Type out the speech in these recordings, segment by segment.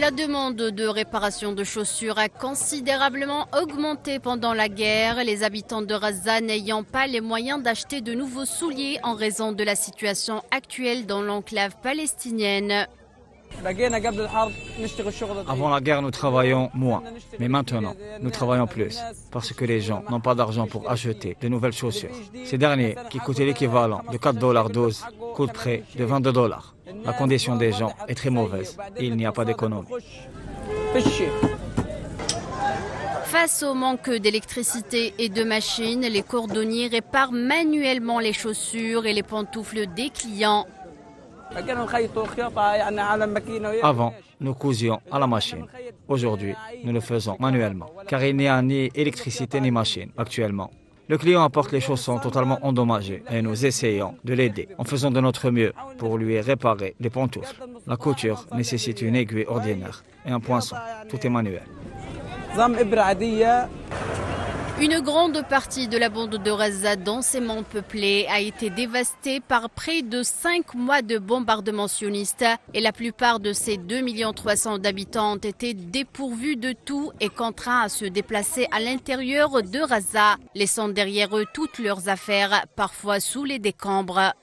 La demande de réparation de chaussures a considérablement augmenté pendant la guerre, les habitants de Gaza n'ayant pas les moyens d'acheter de nouveaux souliers en raison de la situation actuelle dans l'enclave palestinienne. Avant la guerre, nous travaillions moins, mais maintenant, nous travaillons plus, parce que les gens n'ont pas d'argent pour acheter de nouvelles chaussures. Ces derniers, qui coûtaient l'équivalent de $4 coûtent près de $22. La condition des gens est très mauvaise et il n'y a pas d'économie. Face au manque d'électricité et de machines, les cordonniers réparent manuellement les chaussures et les pantoufles des clients. Avant, nous cousions à la machine. Aujourd'hui, nous le faisons manuellement, car il n'y a ni électricité ni machine actuellement. Le client apporte les chaussons totalement endommagés et nous essayons de l'aider en faisant de notre mieux pour lui réparer les pantoufles. La couture nécessite une aiguille ordinaire et un poinçon. Tout est manuel. Une grande partie de la bande de Gaza densément peuplée a été dévastée par près de 5 mois de bombardements sionistes et la plupart de ces 2,3 millions d'habitants ont été dépourvus de tout et contraints à se déplacer à l'intérieur de Gaza, laissant derrière eux toutes leurs affaires, parfois sous les décombres.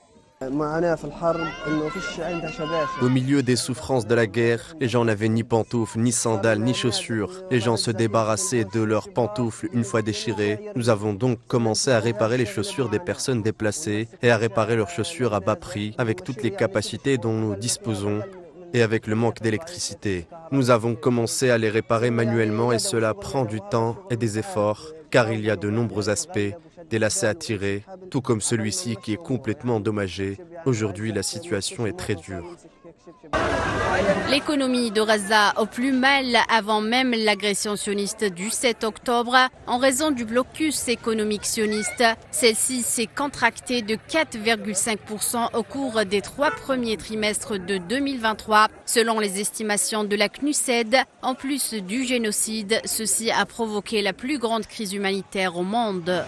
Au milieu des souffrances de la guerre, les gens n'avaient ni pantoufles, ni sandales, ni chaussures. Les gens se débarrassaient de leurs pantoufles une fois déchirées. Nous avons donc commencé à réparer les chaussures des personnes déplacées et à réparer leurs chaussures à bas prix avec toutes les capacités dont nous disposons et avec le manque d'électricité. Nous avons commencé à les réparer manuellement et cela prend du temps et des efforts car il y a de nombreux aspects, des lacets à tirer, tout comme celui-ci qui est complètement endommagé. Aujourd'hui, la situation est très dure. L'économie de Gaza au plus mal avant même l'agression sioniste du 7 octobre en raison du blocus économique sioniste. Celle-ci s'est contractée de 4,5% au cours des 3 premiers trimestres de 2023, selon les estimations de la CNUSED. En plus du génocide, ceci a provoqué la plus grande crise humanitaire au monde.